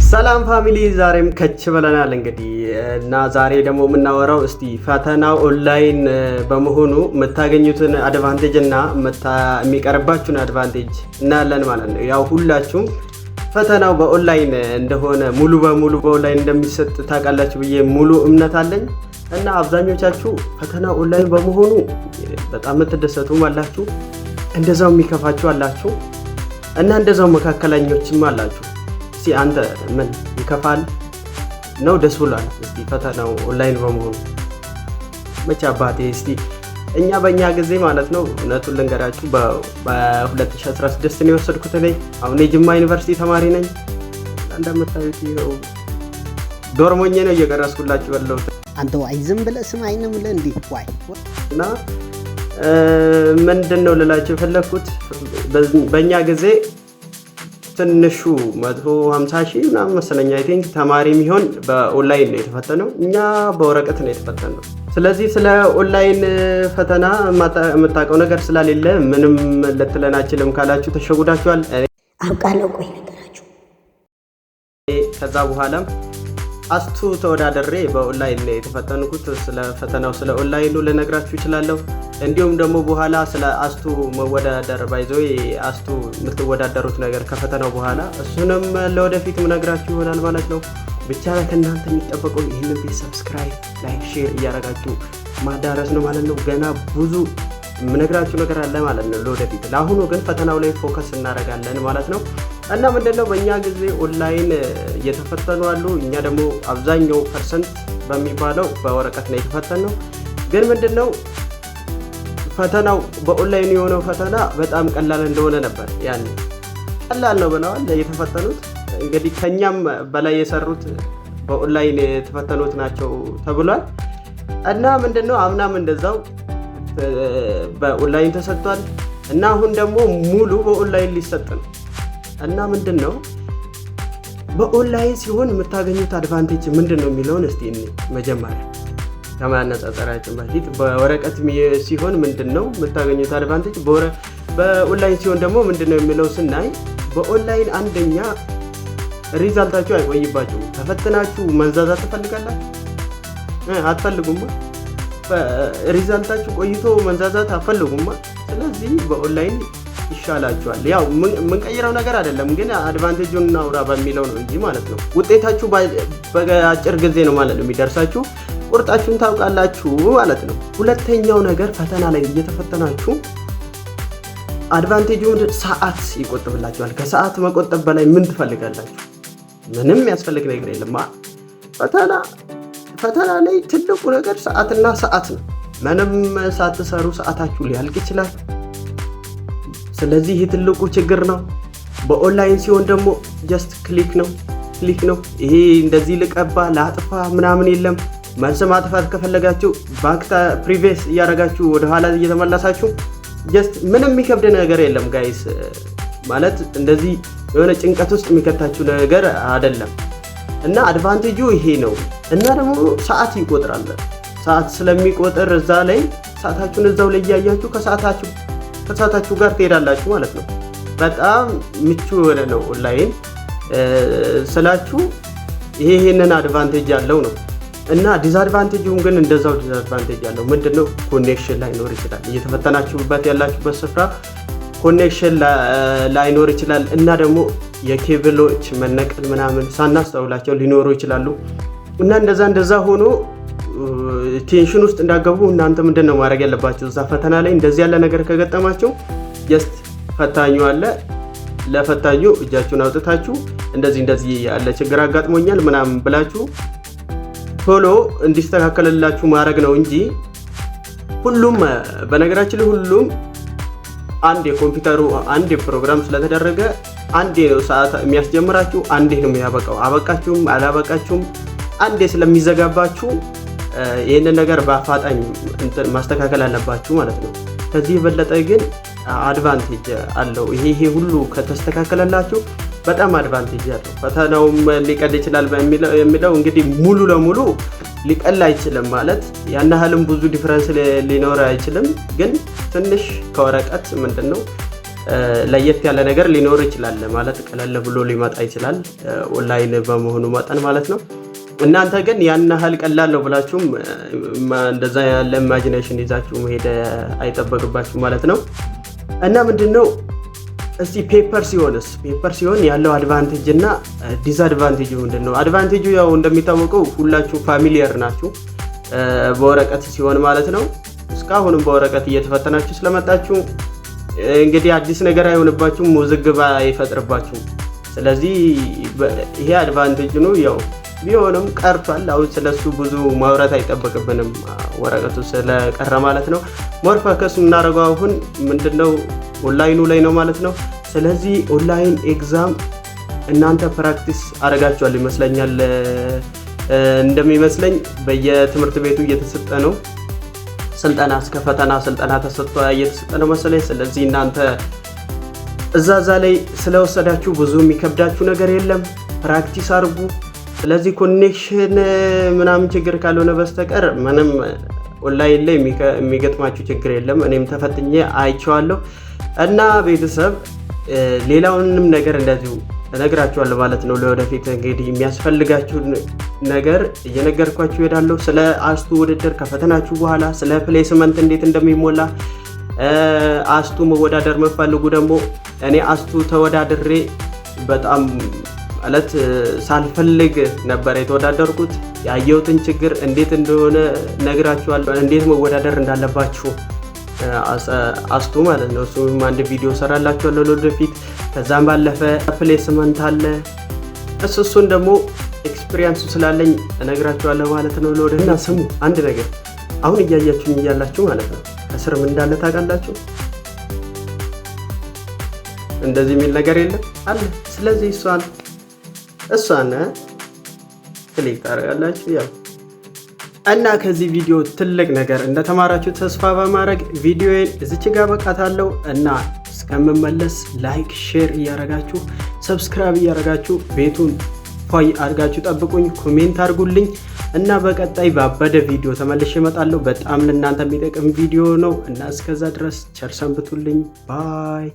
ሰላም ፋሚሊ ዛሬም ከች ብለናል እንግዲህ እና ዛሬ ደግሞ የምናወራው እስቲ ፈተናው ኦንላይን በመሆኑ የምታገኙትን አድቫንቴጅ እና የሚቀርባችሁን አድቫንቴጅ እናያለን ማለት ነው። ያው ሁላችሁም ፈተናው በኦንላይን እንደሆነ ሙሉ በሙሉ በኦንላይን እንደሚሰጥ ታውቃላችሁ ብዬ ሙሉ እምነት አለኝ እና አብዛኞቻችሁ ፈተናው ኦንላይን በመሆኑ በጣም የምትደሰቱም አላችሁ፣ እንደዛው የሚከፋችሁ አላችሁ እና እንደዛው መካከለኞችም አላችሁ። እስቲ አንተ ምን ይከፋል ነው ደስ ብሏል? እስቲ ፈተናው ኦንላይን በመሆኑ መቼ አባቴ እስቲ እኛ በእኛ ጊዜ ማለት ነው እውነቱን ልንገራችሁ በ2016 ነው የወሰድኩት እኔ አሁን የጅማ ዩኒቨርሲቲ ተማሪ ነኝ። እንደምታዩት ይኸው ዶርሞኜ ነው እየቀረስኩላችሁ ያለሁት። አንተ ዋይ ዝም ብለህ ስም አይንም ለእንዴ ዋይ እና ምንድነው ልላችሁ የፈለኩት በእኛ ጊዜ ትንሹ 150,000 ምናምን መሰለኝ አይ ቲንክ ተማሪ የሚሆን በኦንላይን ነው የተፈተነው፣ እኛ በወረቀት ነው የተፈተነው። ስለዚህ ስለ ኦንላይን ፈተና የምታውቀው ነገር ስላሌለ ምንም ልትለን አችልም ካላችሁ ተሸጉዳችኋል። አውቃለሁ ቆይ ነገራችሁ። ከዛ በኋላም አስቱ ተወዳደሬ በኦንላይን ነው የተፈተንኩት። ስለ ፈተናው ስለ ኦንላይኑ ልነግራችሁ እችላለሁ። እንዲሁም ደግሞ በኋላ ስለ አስቱ መወዳደር ባይዘው አስቱ የምትወዳደሩት ነገር ከፈተናው በኋላ እሱንም ለወደፊት ምነግራችሁ ይሆናል ማለት ነው። ብቻ ከእናንተ የሚጠበቀው ይህንን ቤት ሰብስክራይብ፣ ላይክ፣ ሼር እያደረጋችሁ ማዳረስ ነው ማለት ነው። ገና ብዙ ምነግራችሁ ነገር አለ ማለት ነው ለወደፊት። ለአሁኑ ግን ፈተናው ላይ ፎከስ እናደርጋለን ማለት ነው። እና ምንድነው በእኛ ጊዜ ኦንላይን እየተፈተኑ አሉ። እኛ ደግሞ አብዛኛው ፐርሰንት በሚባለው በወረቀት ነው የተፈተነው። ግን ምንድነው ፈተናው በኦንላይን የሆነው ፈተና በጣም ቀላል እንደሆነ ነበር። ያን ቀላል ነው ብለዋል የተፈተኑት። እንግዲህ ከኛም በላይ የሰሩት በኦንላይን የተፈተኑት ናቸው ተብሏል። እና ምንድነው አምናም እንደዛው በኦንላይን ተሰጥቷል እና አሁን ደግሞ ሙሉ በኦንላይን ሊሰጥ ነው። እና ምንድነው በኦንላይን ሲሆን የምታገኙት አድቫንቴጅ ምንድነው የሚለውን እስቲ መጀመሪያ ከማነጻጸራችን በፊት በወረቀት ሲሆን ምንድነው የምታገኙት አድቫንቴጅ፣ በኦንላይን ሲሆን ደግሞ ምንድነው የሚለው ስናይ በኦንላይን አንደኛ ሪዛልታችሁ አይቆይባችሁም። ተፈትናችሁ መንዛዛት ትፈልጋላችሁ? አትፈልጉማ። ሪዛልታችሁ ቆይቶ መንዛዛት አትፈልጉማ። ስለዚህ በኦንላይን ይሻላችኋል። ያው የምንቀይረው ነገር አይደለም፣ ግን አድቫንቴጁን እናውራ በሚለው ነው እንጂ ማለት ነው። ውጤታችሁ በአጭር ጊዜ ነው ማለት ነው የሚደርሳችሁ። ቁርጣችሁን ታውቃላችሁ ማለት ነው። ሁለተኛው ነገር ፈተና ላይ እየተፈተናችሁ አድቫንቴጁ ሰዓት ይቆጥብላችኋል። ከሰዓት መቆጠብ በላይ ምን ትፈልጋላችሁ? ምንም ያስፈልግ ነገር የለም። ፈተና ላይ ትልቁ ነገር ሰዓትና ሰዓት ነው። ምንም ሳትሰሩ ሰዓታችሁ ሊያልቅ ይችላል። ስለዚህ ይህ ትልቁ ችግር ነው። በኦንላይን ሲሆን ደግሞ ጀስት ክሊክ ነው። ይሄ እንደዚህ ልቀባ ላጥፋ ምናምን የለም። መልስ ማጥፋት ከፈለጋችሁ ባክታ ፕሪቪየስ እያደረጋችሁ ወደኋላ እየተመለሳችሁ ጀስት ምንም የሚከብድ ነገር የለም ጋይስ። ማለት እንደዚህ የሆነ ጭንቀት ውስጥ የሚከታችሁ ነገር አይደለም። እና አድቫንቴጁ ይሄ ነው። እና ደግሞ ሰዓት ይቆጥራል። ሰዓት ስለሚቆጥር እዛ ላይ ሰዓታችሁን እዛው ላይ እያያችሁ ከሰዓታችሁ ጋር ትሄዳላችሁ ማለት ነው። በጣም ምቹ የሆነ ነው ኦንላይን ስላችሁ ይሄንን አድቫንቴጅ ያለው ነው። እና ዲስአድቫንቴጁም ግን እንደዛው ዲስአድቫንቴጅ ያለው ምንድነው ኮኔክሽን ላይኖር ይችላል። እየተፈተናችሁበት ያላችሁበት ስፍራ ኮኔክሽን ላይኖር ይችላል። እና ደግሞ የኬብሎች መነቀል ምናምን ሳናስተውላቸው ሊኖሩ ይችላሉ። እና እንደዛ ሆኖ ቴንሽን ውስጥ እንዳገቡ እናንተ ምንድነው ማድረግ ያለባችሁ? እዛ ፈተና ላይ እንደዚህ ያለ ነገር ከገጠማችሁ ጀስት ፈታኙ አለ፣ ለፈታኙ እጃችሁን አውጥታችሁ እንደዚህ ያለ ችግር አጋጥሞኛል ምናምን ብላችሁ ቶሎ እንዲስተካከልላችሁ ማድረግ ነው እንጂ ሁሉም በነገራችን ላይ ሁሉም አንድ የኮምፒውተሩ አንድ ፕሮግራም ስለተደረገ አንዴ ነው ሰዓት የሚያስጀምራችሁ፣ አንዴ ነው የሚያበቃው። አበቃችሁም አላበቃችሁም አንዴ ስለሚዘጋባችሁ ይህንን ነገር በአፋጣኝ ማስተካከል አለባችሁ ማለት ነው። ከዚህ የበለጠ ግን አድቫንቴጅ አለው። ይሄ ሁሉ ከተስተካከለላችሁ በጣም አድቫንቴጅ አለው። ፈተናውም ሊቀል ይችላል የሚለው እንግዲህ ሙሉ ለሙሉ ሊቀል አይችልም ማለት ያን ያህልም ብዙ ዲፈረንስ ሊኖር አይችልም። ግን ትንሽ ከወረቀት ምንድነው ለየት ያለ ነገር ሊኖር ይችላል ማለት ቀለል ብሎ ሊመጣ ይችላል ኦንላይን በመሆኑ መጠን ማለት ነው። እናንተ ግን ያን ያህል ቀላል ነው ብላችሁም እንደዛ ያለ ኢማጂኔሽን ይዛችሁ መሄድ አይጠበቅባችሁ ማለት ነው። እና ምንድነው እስቲ ፔፐር ሲሆን ያለው አድቫንቴጅ እና ዲስአድቫንቴጅ ምንድነው? አድቫንቴጁ ያው እንደሚታወቀው ሁላችሁ ፋሚሊየር ናችሁ በወረቀት ሲሆን ማለት ነው። እስካሁንም በወረቀት እየተፈተናችሁ ስለመጣችሁ እንግዲህ አዲስ ነገር አይሆንባችሁም፣ ውዝግብ አይፈጥርባችሁም። ስለዚህ ይሄ አድቫንቴጅ ነው። ያው ቢሆንም ቀርቷል። አሁን ስለሱ ብዙ ማውራት አይጠበቅብንም ወረቀቱ ስለቀረ ማለት ነው። ሞር ፎከስ የምናደርገው አሁን ምንድነው ኦንላይኑ ላይ ነው ማለት ነው። ስለዚህ ኦንላይን ኤግዛም እናንተ ፕራክቲስ አደርጋችኋል ይመስለኛል። እንደሚመስለኝ በየትምህርት ቤቱ እየተሰጠ ነው ስልጠና፣ እስከ ፈተና ስልጠና ተሰጥቶ እየተሰጠ ነው መሰለኝ። ስለዚህ እናንተ እዛ ላይ ስለወሰዳችሁ ብዙ የሚከብዳችሁ ነገር የለም፣ ፕራክቲስ አድርጉ። ስለዚህ ኮኔክሽን ምናምን ችግር ካልሆነ በስተቀር ምንም ኦንላይን ላይ የሚገጥማችሁ ችግር የለም። እኔም ተፈትኜ አይቼዋለሁ እና ቤተሰብ ሌላውንም ነገር እንደዚሁ እነግራችኋለሁ ማለት ነው። ለወደፊት እንግዲህ የሚያስፈልጋችሁ ነገር እየነገርኳችሁ እሄዳለሁ። ስለ አስቱ ውድድር ከፈተናችሁ በኋላ ስለ ፕሌስመንት እንዴት እንደሚሞላ አስቱ መወዳደር መፈልጉ ደግሞ እኔ አስቱ ተወዳድሬ በጣም ማለት ሳልፈልግ ነበር የተወዳደርኩት። ያየሁትን ችግር እንዴት እንደሆነ ነግራችኋለሁ፣ እንዴት መወዳደር እንዳለባችሁ አስቱ ማለት ነው። እሱም አንድ ቪዲዮ ሰራላችኋለሁ ለወደፊት። ከዛም ባለፈ ፕሌስመንት አለ፣ እሱን ደግሞ ኤክስፒሪየንሱ ስላለኝ እነግራችኋለሁ ማለት ነው ለወደፊት። እና ስሙ አንድ ነገር አሁን እያያችሁኝ እያላችሁ ማለት ነው ከስር ምን እንዳለ ታውቃላችሁ? እንደዚህ የሚል ነገር የለም አለ። ስለዚህ እሷን ክሊክ ታደርጋላችሁ ያው እና ከዚህ ቪዲዮ ትልቅ ነገር እንደተማራችሁ ተስፋ በማድረግ ቪዲዮዬን እዚች ጋር በቃታለሁ እና እስከምመለስ ላይክ፣ ሼር እያረጋችሁ ሰብስክራይብ እያረጋችሁ ቤቱን ፎይ አድርጋችሁ ጠብቁኝ፣ ኮሜንት አድርጉልኝ እና በቀጣይ ባበደ ቪዲዮ ተመልሼ እመጣለሁ። በጣም ለእናንተ የሚጠቅም ቪዲዮ ነው እና እስከዛ ድረስ ቸር ሰንብቱልኝ። ባይ